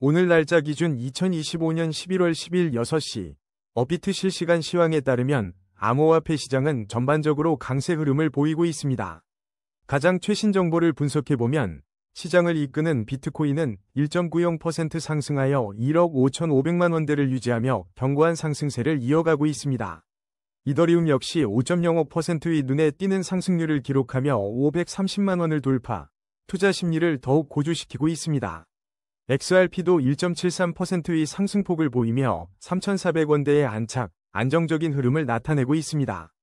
오늘 날짜 기준 2025년 11월 10일 6시 업비트 실시간 시황에 따르면 암호화폐 시장은 전반적으로 강세 흐름을 보이고 있습니다. 가장 최신 정보를 분석해보면 시장을 이끄는 비트코인은 1.90% 상승하여 1억 5,500만 원대를 유지하며 견고한 상승세를 이어가고 있습니다. 이더리움 역시 5.05%의 눈에 띄는 상승률을 기록하며 530만 원을 돌파, 투자 심리를 더욱 고조시키고 있습니다. XRP도 1.73%의 상승폭을 보이며 3,400원대의 안정적인 흐름을 나타내고 있습니다.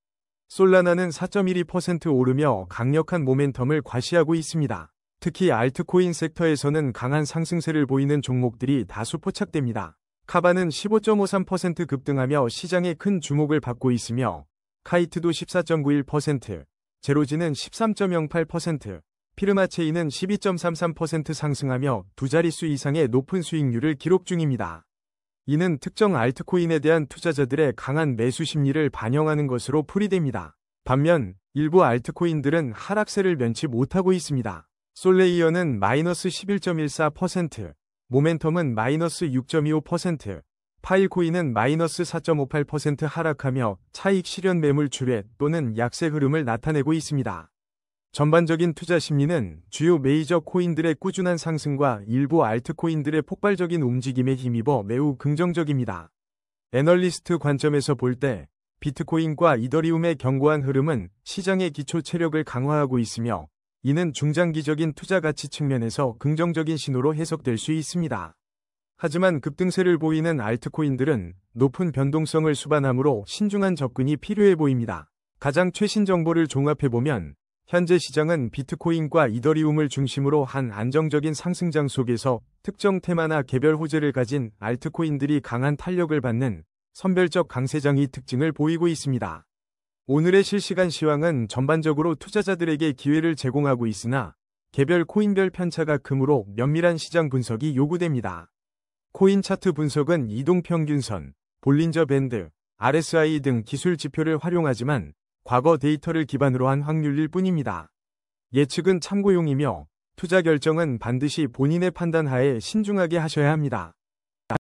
솔라나는 4.12% 오르며 강력한 모멘텀을 과시하고 있습니다. 특히 알트코인 섹터에서는 강한 상승세를 보이는 종목들이 다수 포착됩니다. 카바는 15.53% 급등하며 시장에 큰 주목을 받고 있으며 카이트도 14.91%, 제로지는 13.08%, 피르마체인은 12.33% 상승하며 두 자릿수 이상의 높은 수익률을 기록 중입니다. 이는 특정 알트코인에 대한 투자자들의 강한 매수 심리를 반영하는 것으로 풀이됩니다. 반면 일부 알트코인들은 하락세를 면치 못하고 있습니다. 솔레이어는 마이너스 11.14%, 모멘텀은 마이너스 6.25%, 파일코인은 마이너스 4.58% 하락하며 차익 실현 매물 출회 또는 약세 흐름을 나타내고 있습니다. 전반적인 투자 심리는 주요 메이저 코인들의 꾸준한 상승과 일부 알트코인들의 폭발적인 움직임에 힘입어 매우 긍정적입니다. 애널리스트 관점에서 볼 때 비트코인과 이더리움의 견고한 흐름은 시장의 기초 체력을 강화하고 있으며 이는 중장기적인 투자 가치 측면에서 긍정적인 신호로 해석될 수 있습니다. 하지만 급등세를 보이는 알트코인들은 높은 변동성을 수반하므로 신중한 접근이 필요해 보입니다. 가장 최신 정보를 종합해보면 현재 시장은 비트코인과 이더리움을 중심으로 한 안정적인 상승장 속에서 특정 테마나 개별 호재를 가진 알트코인들이 강한 탄력을 받는 선별적 강세장의 특징을 보이고 있습니다. 오늘의 실시간 시황은 전반적으로 투자자들에게 기회를 제공하고 있으나 개별 코인별 편차가 크므로 면밀한 시장 분석이 요구됩니다. 코인 차트 분석은 이동평균선, 볼린저 밴드, RSI 등 기술 지표를 활용하지만 과거 데이터를 기반으로 한 확률일 뿐입니다. 예측은 참고용이며 투자 결정은 반드시 본인의 판단하에 신중하게 하셔야 합니다.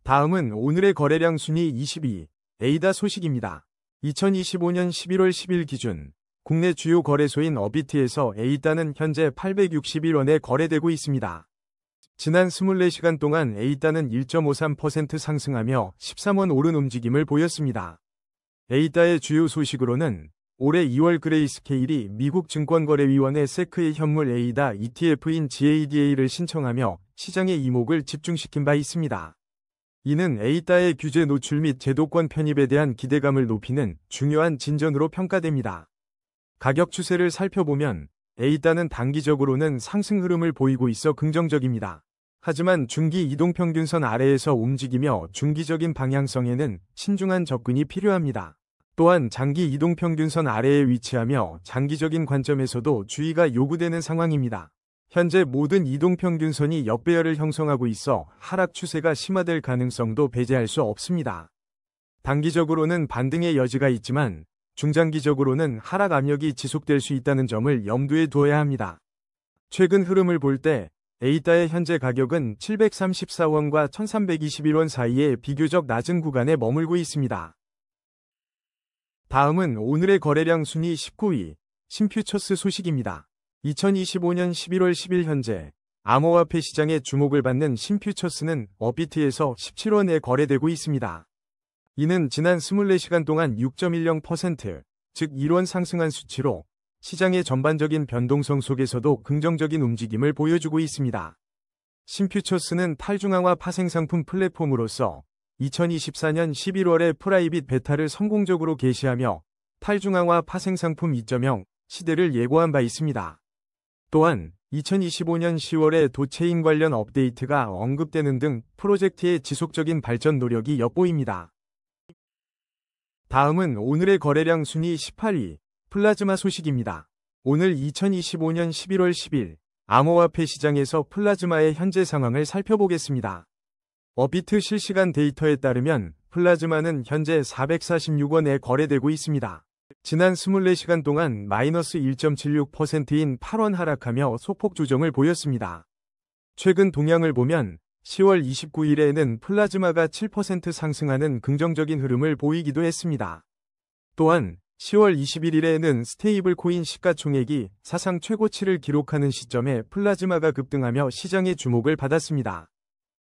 다음은 오늘의 거래량 순위 22, 에이다 소식입니다. 2025년 11월 10일 기준 국내 주요 거래소인 업비트에서 에이다는 현재 861원에 거래되고 있습니다. 지난 24시간 동안 에이다는 1.53% 상승하며 13원 오른 움직임을 보였습니다. 에이다의 주요 소식으로는 올해 2월 그레이스케일이 미국 증권거래위원회 세크의 현물 에이다 ETF인 GADA를 신청하며 시장의 이목을 집중시킨 바 있습니다. 이는 에이다의 규제 노출 및 제도권 편입에 대한 기대감을 높이는 중요한 진전으로 평가됩니다. 가격 추세를 살펴보면 에이다는 단기적으로는 상승 흐름을 보이고 있어 긍정적입니다. 하지만 중기 이동평균선 아래에서 움직이며 중기적인 방향성에는 신중한 접근이 필요합니다. 또한 장기 이동평균선 아래에 위치하며 장기적인 관점에서도 주의가 요구되는 상황입니다. 현재 모든 이동평균선이 역배열을 형성하고 있어 하락 추세가 심화될 가능성도 배제할 수 없습니다. 단기적으로는 반등의 여지가 있지만 중장기적으로는 하락 압력이 지속될 수 있다는 점을 염두에 두어야 합니다. 최근 흐름을 볼 때 에이다의 현재 가격은 734원과 1321원 사이에 비교적 낮은 구간에 머물고 있습니다. 다음은 오늘의 거래량 순위 19위, 신퓨처스 소식입니다. 2025년 11월 10일 현재 암호화폐 시장에 주목을 받는 신퓨처스는 업비트에서 17원에 거래되고 있습니다. 이는 지난 24시간 동안 6.10%, 즉 1원 상승한 수치로 시장의 전반적인 변동성 속에서도 긍정적인 움직임을 보여주고 있습니다. 신퓨처스는 탈중앙화 파생상품 플랫폼으로서 2024년 11월에 프라이빗 베타를 성공적으로 개시하며 탈중앙화 파생상품 2.0 시대를 예고한 바 있습니다. 또한 2025년 10월에 도체인 관련 업데이트가 언급되는 등 프로젝트의 지속적인 발전 노력이 엿보입니다. 다음은 오늘의 거래량 순위 18위, 플라즈마 소식입니다. 오늘 2025년 11월 10일 암호화폐 시장에서 플라즈마의 현재 상황을 살펴보겠습니다. 업비트 실시간 데이터에 따르면 플라즈마는 현재 446원에 거래되고 있습니다. 지난 24시간 동안 마이너스 1.76%인 8원 하락하며 소폭 조정을 보였습니다. 최근 동향을 보면 10월 29일에는 플라즈마가 7% 상승하는 긍정적인 흐름을 보이기도 했습니다. 또한 10월 21일에는 스테이블 코인 시가총액이 사상 최고치를 기록하는 시점에 플라즈마가 급등하며 시장의 주목을 받았습니다.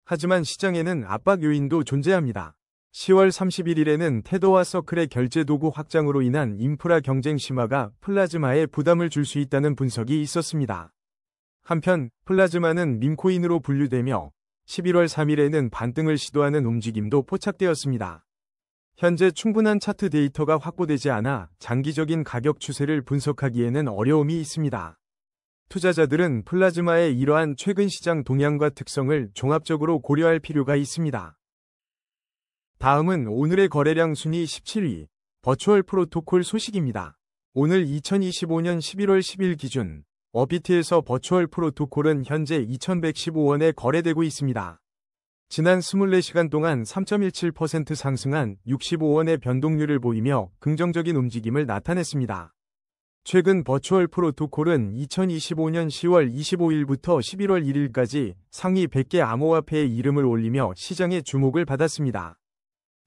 하지만 시장에는 압박 요인도 존재합니다. 10월 31일에는 테더와 서클의 결제 도구 확장으로 인한 인프라 경쟁 심화가 플라즈마에 부담을 줄 수 있다는 분석이 있었습니다. 한편 플라즈마는 밈코인으로 분류되며 11월 3일에는 반등을 시도하는 움직임도 포착되었습니다. 현재 충분한 차트 데이터가 확보되지 않아 장기적인 가격 추세를 분석하기에는 어려움이 있습니다. 투자자들은 플라즈마의 이러한 최근 시장 동향과 특성을 종합적으로 고려할 필요가 있습니다. 다음은 오늘의 거래량 순위 17위, 버추얼 프로토콜 소식입니다. 오늘 2025년 11월 10일 기준 어비트에서 버추얼 프로토콜은 현재 2115원에 거래되고 있습니다. 지난 24시간 동안 3.17% 상승한 65원의 변동률을 보이며 긍정적인 움직임을 나타냈습니다. 최근 버추얼 프로토콜은 2025년 10월 25일부터 11월 1일까지 상위 100개 암호화폐에 이름을 올리며 시장의 주목을 받았습니다.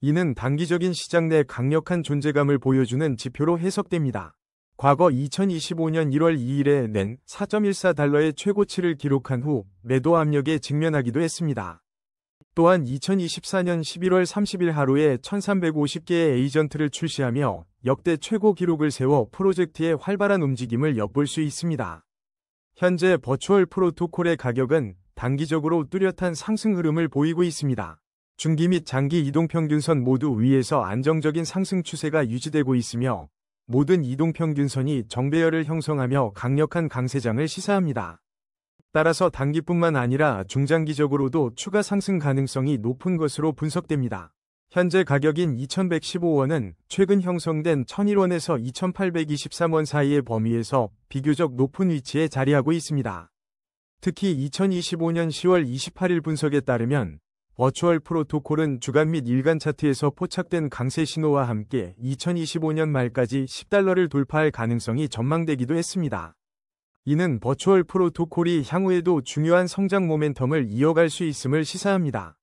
이는 단기적인 시장 내 강력한 존재감을 보여주는 지표로 해석됩니다. 과거 2025년 1월 2일에 낸 4.14달러의 최고치를 기록한 후 매도 압력에 직면하기도 했습니다. 또한 2024년 11월 30일 하루에 1350개의 에이전트를 출시하며 역대 최고 기록을 세워 프로젝트의 활발한 움직임을 엿볼 수 있습니다. 현재 버추얼 프로토콜의 가격은 단기적으로 뚜렷한 상승 흐름을 보이고 있습니다. 중기 및 장기 이동평균선 모두 위에서 안정적인 상승 추세가 유지되고 있으며 모든 이동평균선이 정배열을 형성하며 강력한 강세장을 시사합니다. 따라서 단기뿐만 아니라 중장기적으로도 추가 상승 가능성이 높은 것으로 분석됩니다. 현재 가격인 2115원은 최근 형성된 1001원에서 2823원 사이의 범위에서 비교적 높은 위치에 자리하고 있습니다. 특히 2025년 10월 28일 분석에 따르면 버추얼 프로토콜은 주간 및 일간 차트에서 포착된 강세 신호와 함께 2025년 말까지 10달러를 돌파할 가능성이 전망되기도 했습니다. 이는 버추얼 프로토콜이 향후에도 중요한 성장 모멘텀을 이어갈 수 있음을 시사합니다.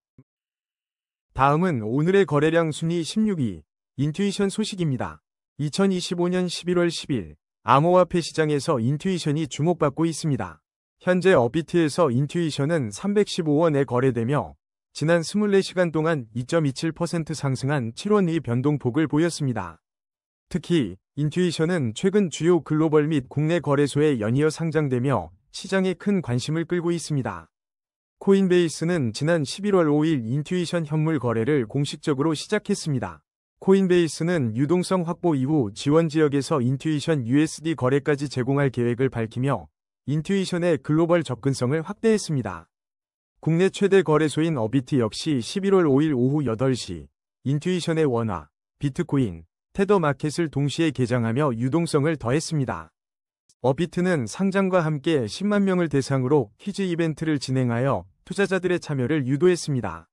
다음은 오늘의 거래량 순위 16위, 인투이션 소식입니다. 2025년 11월 10일, 암호화폐 시장에서 인투이션이 주목받고 있습니다. 현재 어비트에서 인투이션은 315원에 거래되며 지난 24시간 동안 2.27% 상승한 7원의 변동폭을 보였습니다. 특히 인투이션은 최근 주요 글로벌 및 국내 거래소에 연이어 상장되며 시장에 큰 관심을 끌고 있습니다. 코인베이스는 지난 11월 5일 인투이션 현물 거래를 공식적으로 시작했습니다. 코인베이스는 유동성 확보 이후 지원 지역에서 인투이션 USD 거래까지 제공할 계획을 밝히며 인투이션의 글로벌 접근성을 확대했습니다. 국내 최대 거래소인 어비트 역시 11월 5일 오후 8시 인투이션의 원화, 비트코인, 테더 마켓을 동시에 개장하며 유동성을 더했습니다. 어비트는 상장과 함께 10만 명을 대상으로 퀴즈 이벤트를 진행하여 투자자들의 참여를 유도했습니다.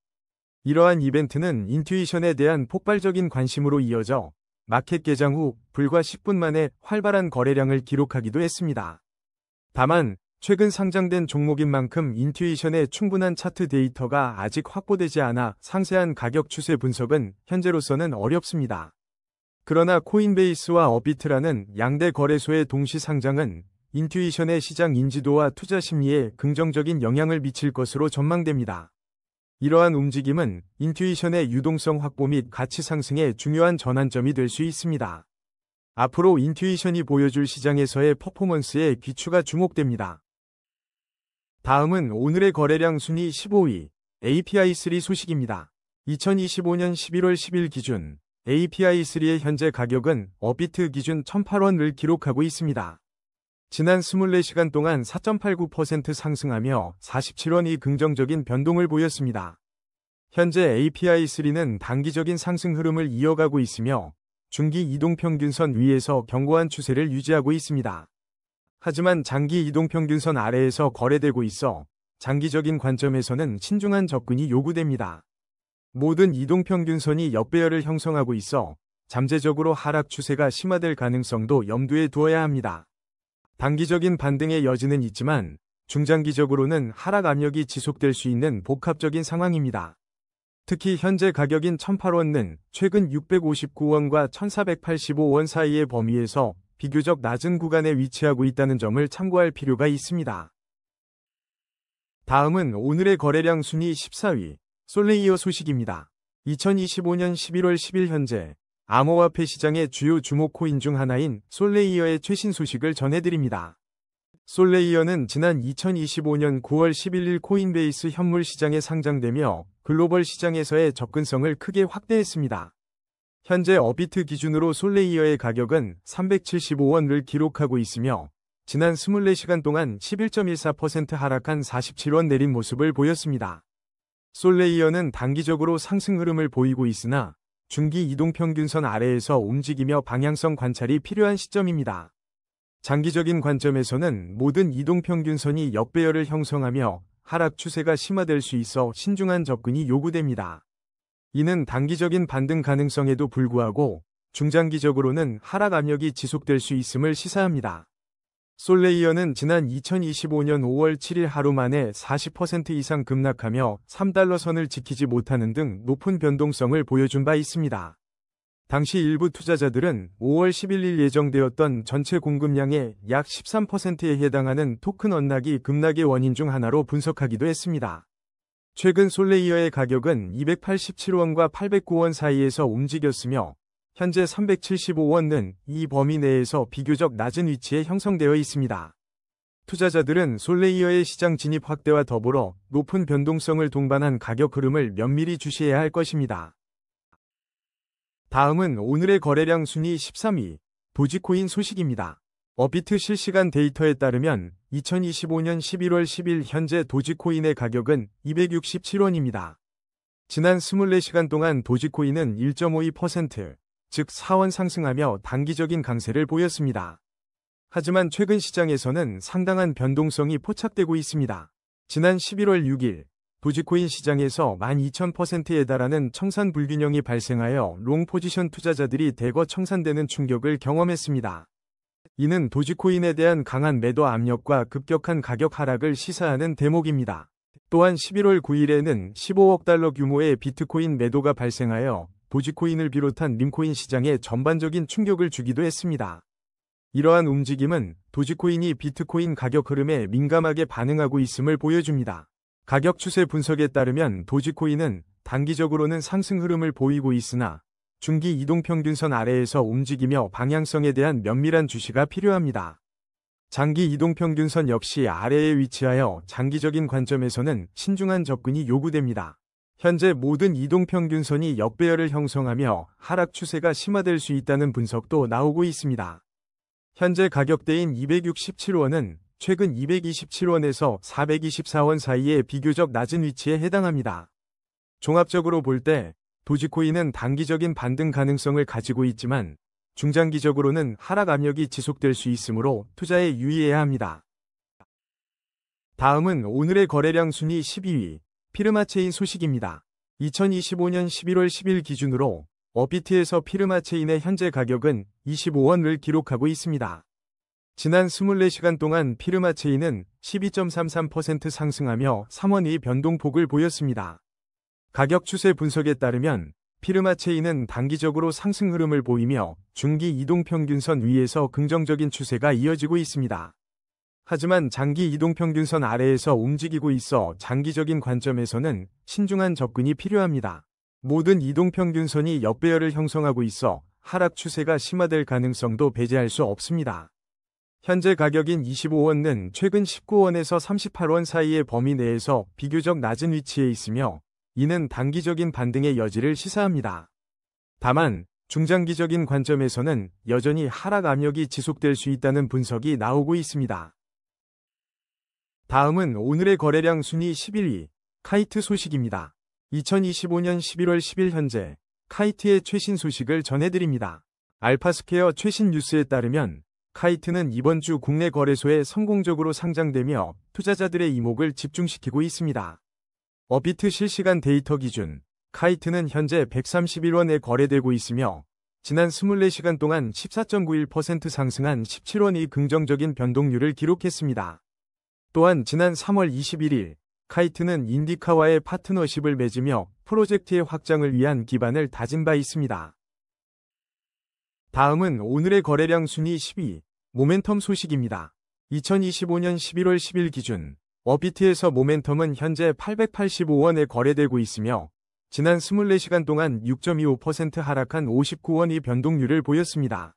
이러한 이벤트는 인투이션에 대한 폭발적인 관심으로 이어져 마켓 개장 후 불과 10분 만에 활발한 거래량을 기록하기도 했습니다. 다만 최근 상장된 종목인 만큼 인투이션의 충분한 차트 데이터가 아직 확보되지 않아 상세한 가격 추세 분석은 현재로서는 어렵습니다. 그러나 코인베이스와 어비트라는 양대 거래소의 동시 상장은 인투이션의 시장 인지도와 투자 심리에 긍정적인 영향을 미칠 것으로 전망됩니다. 이러한 움직임은 인투이션의 유동성 확보 및 가치 상승에 중요한 전환점이 될 수 있습니다. 앞으로 인투이션이 보여줄 시장에서의 퍼포먼스에 귀추가 주목됩니다. 다음은 오늘의 거래량 순위 15위, API3 소식입니다. 2025년 11월 10일 기준 API3의 현재 가격은 어비트 기준 1008원을 기록하고 있습니다. 지난 24시간 동안 4.89% 상승하며 47원이 긍정적인 변동을 보였습니다. 현재 API3는 단기적인 상승 흐름을 이어가고 있으며 중기 이동평균선 위에서 견고한 추세를 유지하고 있습니다. 하지만 장기 이동평균선 아래에서 거래되고 있어 장기적인 관점에서는 신중한 접근이 요구됩니다. 모든 이동평균선이 역배열을 형성하고 있어 잠재적으로 하락 추세가 심화될 가능성도 염두에 두어야 합니다. 단기적인 반등의 여지는 있지만 중장기적으로는 하락 압력이 지속될 수 있는 복합적인 상황입니다. 특히 현재 가격인 1008원은 최근 659원과 1485원 사이의 범위에서 비교적 낮은 구간에 위치하고 있다는 점을 참고할 필요가 있습니다. 다음은 오늘의 거래량 순위 14위, 솔레이어 소식입니다. 2025년 11월 10일 현재 암호화폐 시장의 주요 주목 코인 중 하나인 솔레이어의 최신 소식을 전해드립니다. 솔레이어는 지난 2025년 9월 11일 코인베이스 현물 시장에 상장되며 글로벌 시장에서의 접근성을 크게 확대했습니다. 현재 어비트 기준으로 솔레이어의 가격은 375원을 기록하고 있으며 지난 24시간 동안 11.14% 하락한 47원 내린 모습을 보였습니다. 솔레이어는 단기적으로 상승 흐름을 보이고 있으나 중기 이동평균선 아래에서 움직이며 방향성 관찰이 필요한 시점입니다. 장기적인 관점에서는 모든 이동평균선이 역배열을 형성하며 하락 추세가 심화될 수 있어 신중한 접근이 요구됩니다. 이는 단기적인 반등 가능성에도 불구하고 중장기적으로는 하락 압력이 지속될 수 있음을 시사합니다. 솔레이어는 지난 2025년 5월 7일 하루 만에 40% 이상 급락하며 3달러 선을 지키지 못하는 등 높은 변동성을 보여준 바 있습니다. 당시 일부 투자자들은 5월 11일 예정되었던 전체 공급량의 약 13%에 해당하는 토큰 언락이 급락의 원인 중 하나로 분석하기도 했습니다. 최근 솔레이어의 가격은 287원과 809원 사이에서 움직였으며 현재 375원은 이 범위 내에서 비교적 낮은 위치에 형성되어 있습니다. 투자자들은 솔레이어의 시장 진입 확대와 더불어 높은 변동성을 동반한 가격 흐름을 면밀히 주시해야 할 것입니다. 다음은 오늘의 거래량 순위 13위, 도지코인 소식입니다. 업비트 실시간 데이터에 따르면 2025년 11월 10일 현재 도지코인의 가격은 267원입니다. 지난 24시간 동안 도지코인은 1.52%, 즉 4원 상승하며 단기적인 강세를 보였습니다. 하지만 최근 시장에서는 상당한 변동성이 포착되고 있습니다. 지난 11월 6일 도지코인 시장에서 12,000%에 달하는 청산 불균형이 발생하여 롱 포지션 투자자들이 대거 청산되는 충격을 경험했습니다. 이는 도지코인에 대한 강한 매도 압력과 급격한 가격 하락을 시사하는 대목입니다. 또한 11월 9일에는 15억 달러 규모의 비트코인 매도가 발생하여 도지코인을 비롯한 밈코인 시장에 전반적인 충격을 주기도 했습니다. 이러한 움직임은 도지코인이 비트코인 가격 흐름에 민감하게 반응하고 있음을 보여줍니다. 가격 추세 분석에 따르면 도지코인은 단기적으로는 상승 흐름을 보이고 있으나 중기 이동평균선 아래에서 움직이며 방향성에 대한 면밀한 주시가 필요합니다. 장기 이동평균선 역시 아래에 위치하여 장기적인 관점에서는 신중한 접근이 요구됩니다. 현재 모든 이동평균선이 역배열을 형성하며 하락 추세가 심화될 수 있다는 분석도 나오고 있습니다. 현재 가격대인 267원은 최근 227원에서 424원 사이의 비교적 낮은 위치에 해당합니다. 종합적으로 볼 때 도지코인은 단기적인 반등 가능성을 가지고 있지만 중장기적으로는 하락 압력이 지속될 수 있으므로 투자에 유의해야 합니다. 다음은 오늘의 거래량 순위 12위, 피르마체인 소식입니다. 2025년 11월 10일 기준으로 업비트에서 피르마체인의 현재 가격은 25원을 기록하고 있습니다. 지난 24시간 동안 피르마체인은 12.33% 상승하며 3원의 변동폭을 보였습니다. 가격 추세 분석에 따르면 피르마체인은 단기적으로 상승 흐름을 보이며 중기 이동평균선 위에서 긍정적인 추세가 이어지고 있습니다. 하지만 장기 이동평균선 아래에서 움직이고 있어 장기적인 관점에서는 신중한 접근이 필요합니다. 모든 이동평균선이 역배열을 형성하고 있어 하락 추세가 심화될 가능성도 배제할 수 없습니다. 현재 가격인 25원은 최근 19원에서 38원 사이의 범위 내에서 비교적 낮은 위치에 있으며 이는 단기적인 반등의 여지를 시사합니다. 다만 중장기적인 관점에서는 여전히 하락 압력이 지속될 수 있다는 분석이 나오고 있습니다. 다음은 오늘의 거래량 순위 11위, 카이트 소식입니다. 2025년 11월 10일 현재 카이트의 최신 소식을 전해드립니다. 알파스퀘어 최신 뉴스에 따르면 카이트는 이번 주 국내 거래소에 성공적으로 상장되며 투자자들의 이목을 집중시키고 있습니다. 업비트 실시간 데이터 기준 카이트는 현재 131원에 거래되고 있으며 지난 24시간 동안 14.91% 상승한 17원의 긍정적인 변동률을 기록했습니다. 또한 지난 3월 21일 카이트는 인디카와의 파트너십을 맺으며 프로젝트의 확장을 위한 기반을 다진 바 있습니다. 다음은 오늘의 거래량 순위 10위, 모멘텀 소식입니다. 2025년 11월 10일 기준 업비트에서 모멘텀은 현재 885원에 거래되고 있으며 지난 24시간 동안 6.25% 하락한 59원의 변동률을 보였습니다.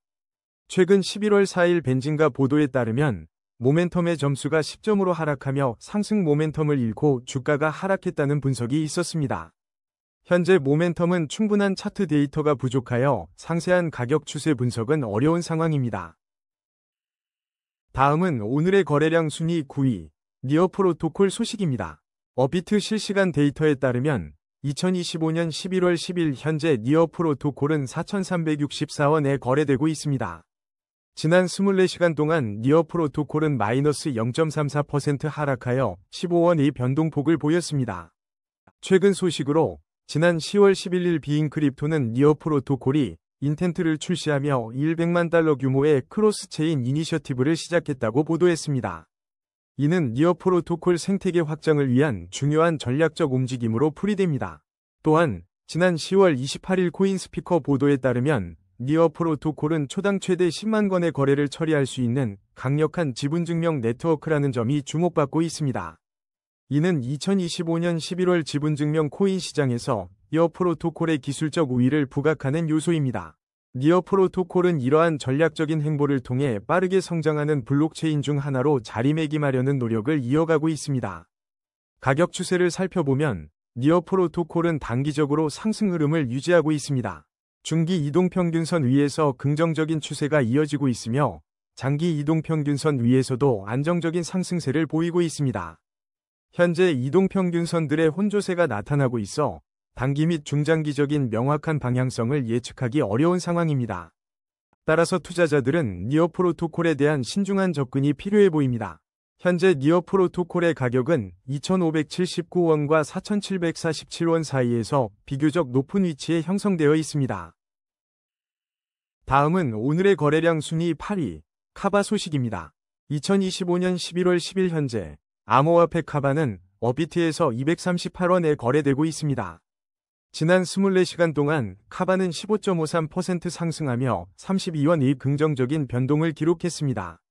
최근 11월 4일 벤진가 보도에 따르면 모멘텀의 점수가 10점으로 하락하며 상승 모멘텀을 잃고 주가가 하락했다는 분석이 있었습니다. 현재 모멘텀은 충분한 차트 데이터가 부족하여 상세한 가격 추세 분석은 어려운 상황입니다. 다음은 오늘의 거래량 순위 9위, 니어 프로토콜 소식입니다. 업비트 실시간 데이터에 따르면 2025년 11월 10일 현재 니어 프로토콜은 4,364원에 거래되고 있습니다. 지난 24시간 동안 니어 프로토콜은 마이너스 0.34% 하락하여 15원의 변동폭을 보였습니다. 최근 소식으로 지난 10월 11일 비인크립토는 니어 프로토콜이 인텐트를 출시하며 100만 달러 규모의 크로스체인 이니셔티브를 시작했다고 보도했습니다. 이는 니어 프로토콜 생태계 확장을 위한 중요한 전략적 움직임으로 풀이됩니다. 또한 지난 10월 28일 코인스피커 보도에 따르면 니어 프로토콜은 초당 최대 10만 건의 거래를 처리할 수 있는 강력한 지분증명 네트워크라는 점이 주목받고 있습니다. 이는 2025년 11월 지분증명 코인 시장에서 니어 프로토콜의 기술적 우위를 부각하는 요소입니다. 니어 프로토콜은 이러한 전략적인 행보를 통해 빠르게 성장하는 블록체인 중 하나로 자리매김하려는 노력을 이어가고 있습니다. 가격 추세를 살펴보면 니어 프로토콜은 단기적으로 상승 흐름을 유지하고 있습니다. 중기 이동평균선 위에서 긍정적인 추세가 이어지고 있으며 장기 이동평균선 위에서도 안정적인 상승세를 보이고 있습니다. 현재 이동평균선들의 혼조세가 나타나고 있어 단기 및 중장기적인 명확한 방향성을 예측하기 어려운 상황입니다. 따라서 투자자들은 니어 프로토콜에 대한 신중한 접근이 필요해 보입니다. 현재 니어 프로토콜의 가격은 2,579원과 4,747원 사이에서 비교적 높은 위치에 형성되어 있습니다. 다음은 오늘의 거래량 순위 8위, 카바 소식입니다. 2025년 11월 10일 현재 암호화폐 카바는 업비트에서 238원에 거래되고 있습니다. 지난 24시간 동안 카바는 15.53% 상승하며 32원의 긍정적인 변동을 기록했습니다.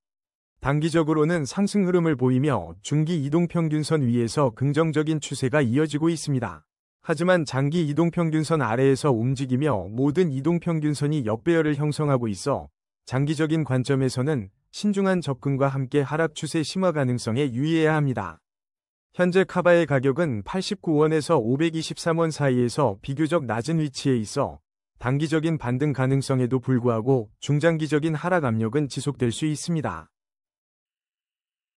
단기적으로는 상승 흐름을 보이며 중기 이동평균선 위에서 긍정적인 추세가 이어지고 있습니다. 하지만 장기 이동평균선 아래에서 움직이며 모든 이동평균선이 역배열을 형성하고 있어 장기적인 관점에서는 신중한 접근과 함께 하락 추세 심화 가능성에 유의해야 합니다. 현재 카바의 가격은 89원에서 523원 사이에서 비교적 낮은 위치에 있어 단기적인 반등 가능성에도 불구하고 중장기적인 하락 압력은 지속될 수 있습니다.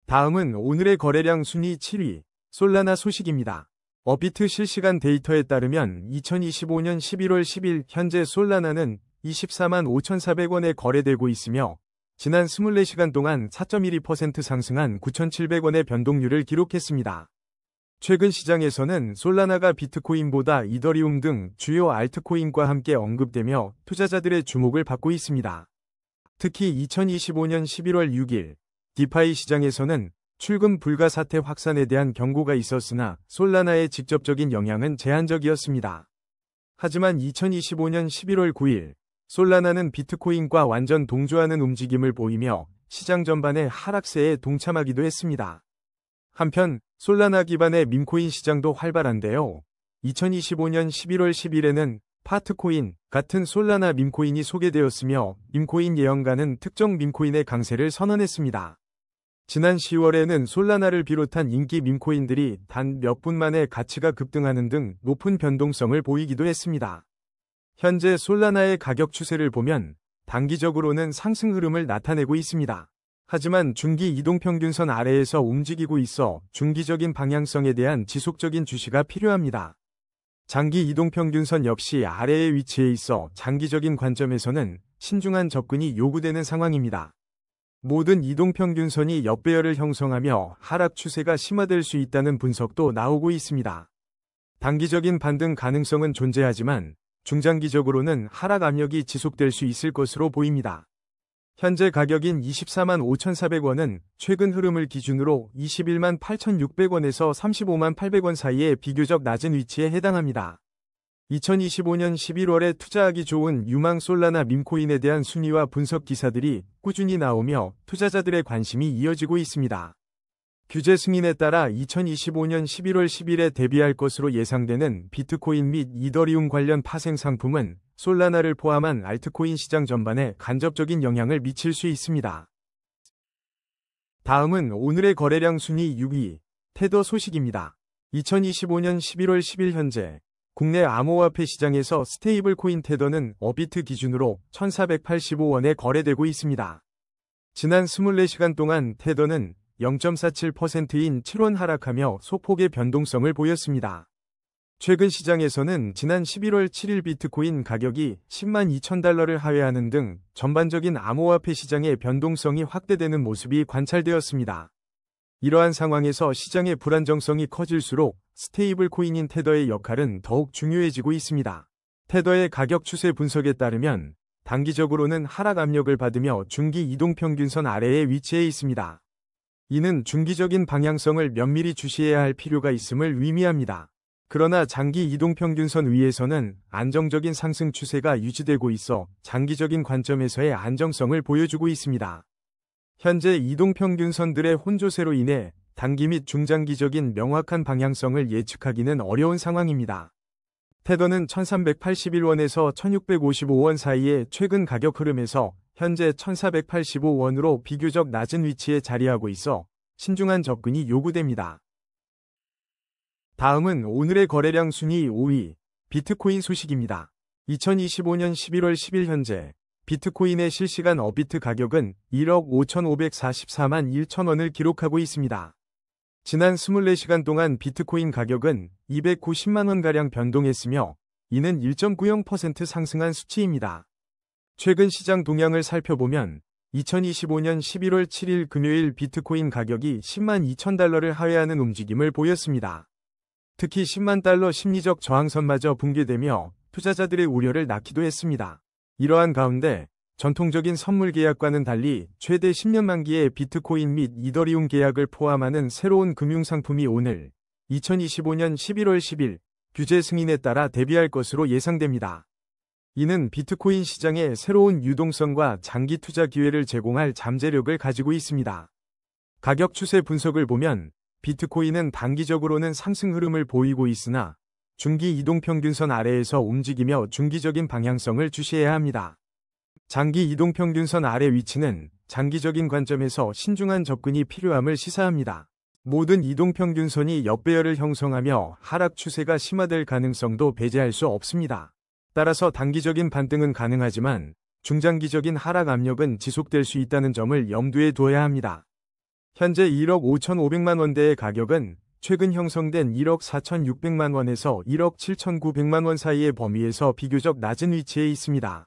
다음은 오늘의 거래량 순위 7위, 솔라나 소식입니다. 업비트 실시간 데이터에 따르면 2025년 11월 10일 현재 솔라나는 24만 5,400원에 거래되고 있으며 지난 24시간 동안 4.12% 상승한 9,700원의 변동률을 기록했습니다. 최근 시장에서는 솔라나가 비트코인보다 이더리움 등 주요 알트코인과 함께 언급되며 투자자들의 주목을 받고 있습니다. 특히 2025년 11월 6일 디파이 시장에서는 출금 불가 사태 확산에 대한 경고가 있었으나 솔라나의 직접적인 영향은 제한적이었습니다. 하지만 2025년 11월 9일 솔라나는 비트코인과 완전 동조하는 움직임을 보이며 시장 전반의 하락세에 동참하기도 했습니다. 한편 솔라나 기반의 밈코인 시장도 활발한데요. 2025년 11월 10일에는 파트코인 같은 솔라나 밈코인이 소개되었으며 밈코인 예언가는 특정 밈코인의 강세를 선언했습니다. 지난 10월에는 솔라나를 비롯한 인기 밈코인들이 단 몇 분 만에 가치가 급등하는 등 높은 변동성을 보이기도 했습니다. 현재 솔라나의 가격 추세를 보면 단기적으로는 상승 흐름을 나타내고 있습니다. 하지만 중기 이동평균선 아래에서 움직이고 있어 중기적인 방향성에 대한 지속적인 주시가 필요합니다. 장기 이동평균선 역시 아래의 위치에 있어 장기적인 관점에서는 신중한 접근이 요구되는 상황입니다. 모든 이동평균선이 역배열을 형성하며 하락 추세가 심화될 수 있다는 분석도 나오고 있습니다. 단기적인 반등 가능성은 존재하지만 중장기적으로는 하락 압력이 지속될 수 있을 것으로 보입니다. 현재 가격인 24만 5,400원은 최근 흐름을 기준으로 21만 8,600원에서 35만 800원 사이의 비교적 낮은 위치에 해당합니다. 2025년 11월에 투자하기 좋은 유망 솔라나 밈코인에 대한 순위와 분석 기사들이 꾸준히 나오며 투자자들의 관심이 이어지고 있습니다. 규제 승인에 따라 2025년 11월 10일에 데뷔할 것으로 예상되는 비트코인 및 이더리움 관련 파생 상품은 솔라나를 포함한 알트코인 시장 전반에 간접적인 영향을 미칠 수 있습니다. 다음은 오늘의 거래량 순위 6위, 테더 소식입니다. 2025년 11월 10일 현재 국내 암호화폐 시장에서 스테이블 코인 테더는 어비트 기준으로 1,485원에 거래되고 있습니다. 지난 24시간 동안 테더는 0.47%인 7원 하락하며 소폭의 변동성을 보였습니다. 최근 시장에서는 지난 11월 7일 비트코인 가격이 10만 2천 달러를 하회하는 등 전반적인 암호화폐 시장의 변동성이 확대되는 모습이 관찰되었습니다. 이러한 상황에서 시장의 불안정성이 커질수록 스테이블 코인인 테더의 역할은 더욱 중요해지고 있습니다. 테더의 가격 추세 분석에 따르면 단기적으로는 하락 압력을 받으며 중기 이동평균선 아래에 위치해 있습니다. 이는 중기적인 방향성을 면밀히 주시해야 할 필요가 있음을 의미합니다. 그러나 장기 이동평균선 위에서는 안정적인 상승 추세가 유지되고 있어 장기적인 관점에서의 안정성을 보여주고 있습니다. 현재 이동평균선들의 혼조세로 인해 단기 및 중장기적인 명확한 방향성을 예측하기는 어려운 상황입니다. 테더는 1381원에서 1655원 사이의 최근 가격 흐름에서 현재 1485원으로 비교적 낮은 위치에 자리하고 있어 신중한 접근이 요구됩니다. 다음은 오늘의 거래량 순위 5위, 비트코인 소식입니다. 2025년 11월 10일 현재 비트코인의 실시간 어비트 가격은 1억 5,544만 1천원을 기록하고 있습니다. 지난 24시간 동안 비트코인 가격은 290만원가량 변동했으며 이는 1.90% 상승한 수치입니다. 최근 시장 동향을 살펴보면 2025년 11월 7일 금요일 비트코인 가격이 10만 2천 달러를 하회하는 움직임을 보였습니다. 특히 10만 달러 심리적 저항선마저 붕괴되며 투자자들의 우려를 낳기도 했습니다. 이러한 가운데 전통적인 선물 계약과는 달리 최대 10년 만기의 비트코인 및 이더리움 계약을 포함하는 새로운 금융상품이 오늘 2025년 11월 10일 규제 승인에 따라 데뷔할 것으로 예상됩니다. 이는 비트코인 시장에 새로운 유동성과 장기 투자 기회를 제공할 잠재력을 가지고 있습니다. 가격 추세 분석을 보면 비트코인은 단기적으로는 상승 흐름을 보이고 있으나 중기 이동평균선 아래에서 움직이며 중기적인 방향성을 주시해야 합니다. 장기 이동평균선 아래 위치는 장기적인 관점에서 신중한 접근이 필요함을 시사합니다. 모든 이동평균선이 역배열을 형성하며 하락 추세가 심화될 가능성도 배제할 수 없습니다. 따라서 단기적인 반등은 가능하지만 중장기적인 하락 압력은 지속될 수 있다는 점을 염두에 두어야 합니다. 현재 1억 5,500만 원대의 가격은 최근 형성된 1억 4,600만 원에서 1억 7,900만 원 사이의 범위에서 비교적 낮은 위치에 있습니다.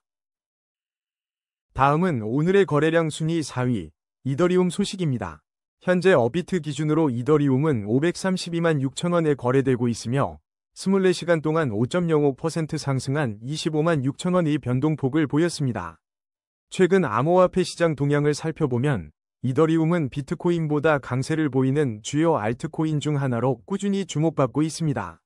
다음은 오늘의 거래량 순위 4위, 이더리움 소식입니다. 현재 어비트 기준으로 이더리움은 532만 6천 원에 거래되고 있으며 24시간 동안 5.05% 상승한 25만 6천 원의 변동폭을 보였습니다. 최근 암호화폐 시장 동향을 살펴보면 이더리움은 비트코인보다 강세를 보이는 주요 알트코인 중 하나로 꾸준히 주목받고 있습니다.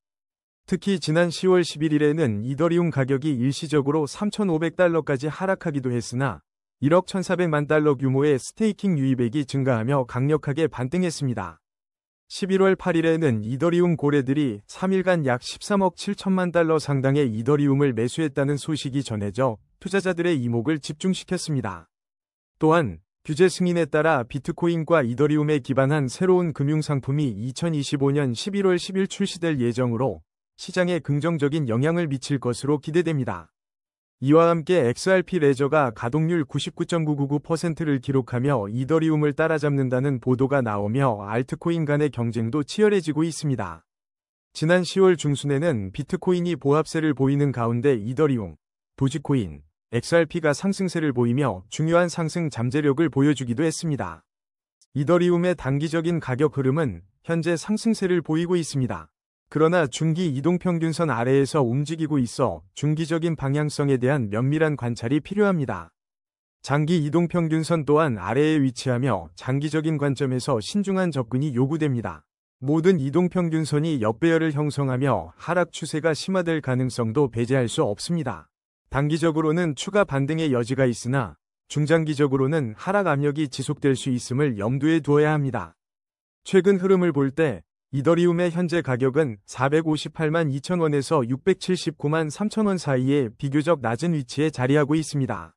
특히 지난 10월 11일에는 이더리움 가격이 일시적으로 3,500달러까지 하락하기도 했으나 1억 1,400만 달러 규모의 스테이킹 유입액이 증가하며 강력하게 반등했습니다. 11월 8일에는 이더리움 고래들이 3일간 약 13억 7천만 달러 상당의 이더리움을 매수했다는 소식이 전해져 투자자들의 이목을 집중시켰습니다. 또한 규제 승인에 따라 비트코인과 이더리움에 기반한 새로운 금융상품이 2025년 11월 10일 출시될 예정으로 시장에 긍정적인 영향을 미칠 것으로 기대됩니다. 이와 함께 XRP 레저가 가동률 99.999%를 기록하며 이더리움을 따라잡는다는 보도가 나오며 알트코인 간의 경쟁도 치열해지고 있습니다. 지난 10월 중순에는 비트코인이 보합세를 보이는 가운데 이더리움, 도지코인, XRP가 상승세를 보이며 중요한 상승 잠재력을 보여주기도 했습니다. 이더리움의 단기적인 가격 흐름은 현재 상승세를 보이고 있습니다. 그러나 중기 이동평균선 아래에서 움직이고 있어 중기적인 방향성에 대한 면밀한 관찰이 필요합니다. 장기 이동평균선 또한 아래에 위치하며 장기적인 관점에서 신중한 접근이 요구됩니다. 모든 이동평균선이 역배열을 형성하며 하락 추세가 심화될 가능성도 배제할 수 없습니다. 단기적으로는 추가 반등의 여지가 있으나 중장기적으로는 하락 압력이 지속될 수 있음을 염두에 두어야 합니다. 최근 흐름을 볼 때 이더리움의 현재 가격은 458만 2천원에서 679만 3천원 사이에 비교적 낮은 위치에 자리하고 있습니다.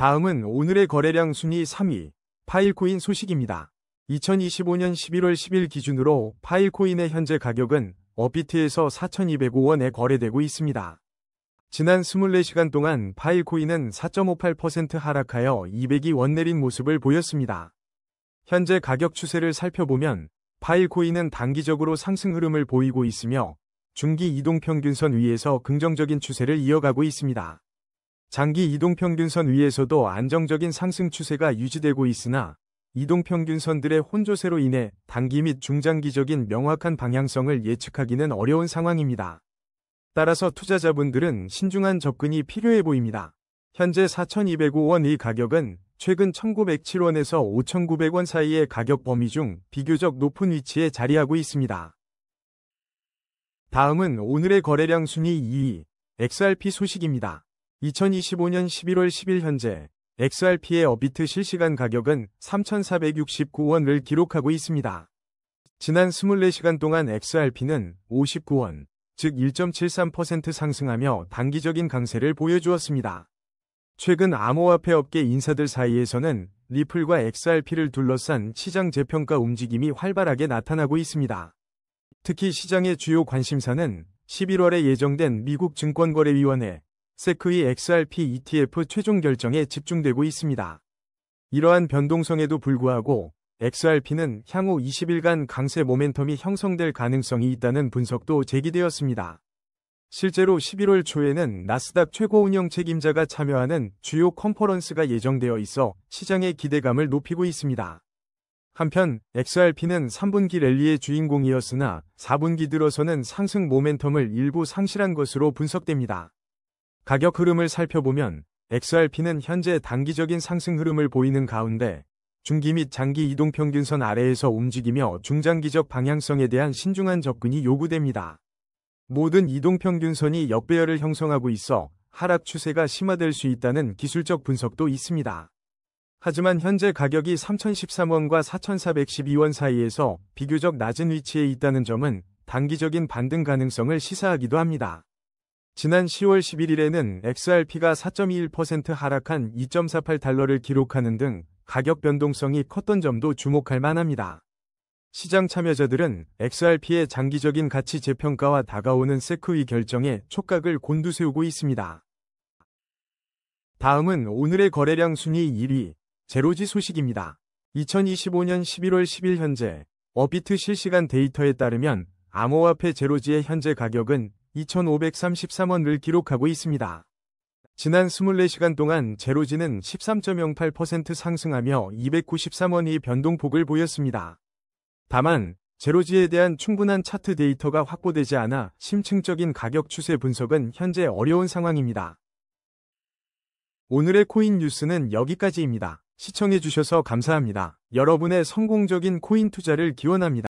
다음은 오늘의 거래량 순위 3위, 파일코인 소식입니다. 2025년 11월 10일 기준으로 파일코인의 현재 가격은 업비트에서 4,205원에 거래되고 있습니다. 지난 24시간 동안 파일코인은 4.58% 하락하여 202원 내린 모습을 보였습니다. 현재 가격 추세를 살펴보면 파일코인은 단기적으로 상승 흐름을 보이고 있으며 중기 이동평균선 위에서 긍정적인 추세를 이어가고 있습니다. 장기 이동평균선 위에서도 안정적인 상승 추세가 유지되고 있으나 이동평균선들의 혼조세로 인해 단기 및 중장기적인 명확한 방향성을 예측하기는 어려운 상황입니다. 따라서 투자자분들은 신중한 접근이 필요해 보입니다. 현재 4,205원의 가격은 최근 1,907원에서 5,900원 사이의 가격 범위 중 비교적 높은 위치에 자리하고 있습니다. 다음은 오늘의 거래량 순위 2위, XRP 소식입니다. 2025년 11월 10일 현재 XRP의 업비트 실시간 가격은 3,469원을 기록하고 있습니다. 지난 24시간 동안 XRP는 59원, 즉 1.73% 상승하며 단기적인 강세를 보여주었습니다. 최근 암호화폐 업계 인사들 사이에서는 리플과 XRP를 둘러싼 시장 재평가 움직임이 활발하게 나타나고 있습니다. 특히 시장의 주요 관심사는 11월에 예정된 미국 증권거래위원회 세크의 XRP ETF 최종 결정에 집중되고 있습니다. 이러한 변동성에도 불구하고 XRP는 향후 20일간 강세 모멘텀이 형성될 가능성이 있다는 분석도 제기되었습니다. 실제로 11월 초에는 나스닥 최고 운영 책임자가 참여하는 주요 컨퍼런스가 예정되어 있어 시장의 기대감을 높이고 있습니다. 한편 XRP는 3분기 랠리의 주인공이었으나 4분기 들어서는 상승 모멘텀을 일부 상실한 것으로 분석됩니다. 가격 흐름을 살펴보면 XRP는 현재 단기적인 상승 흐름을 보이는 가운데 중기 및 장기 이동평균선 아래에서 움직이며 중장기적 방향성에 대한 신중한 접근이 요구됩니다. 모든 이동평균선이 역배열을 형성하고 있어 하락 추세가 심화될 수 있다는 기술적 분석도 있습니다. 하지만 현재 가격이 3,013원과 4,412원 사이에서 비교적 낮은 위치에 있다는 점은 단기적인 반등 가능성을 시사하기도 합니다. 지난 10월 11일에는 XRP가 4.21% 하락한 2.48달러를 기록하는 등 가격 변동성이 컸던 점도 주목할 만합니다. 시장 참여자들은 XRP의 장기적인 가치 재평가와 다가오는 세크의 결정에 촉각을 곤두세우고 있습니다. 다음은 오늘의 거래량 순위 1위, 제로지 소식입니다. 2025년 11월 10일 현재 업비트 실시간 데이터에 따르면 암호화폐 제로지의 현재 가격은 2,533원을 기록하고 있습니다. 지난 24시간 동안 제로지는 13.08% 상승하며 293원의 변동폭을 보였습니다. 다만 제로지에 대한 충분한 차트 데이터가 확보되지 않아 심층적인 가격 추세 분석은 현재 어려운 상황입니다. 오늘의 코인 뉴스는 여기까지입니다. 시청해주셔서 감사합니다. 여러분의 성공적인 코인 투자를 기원합니다.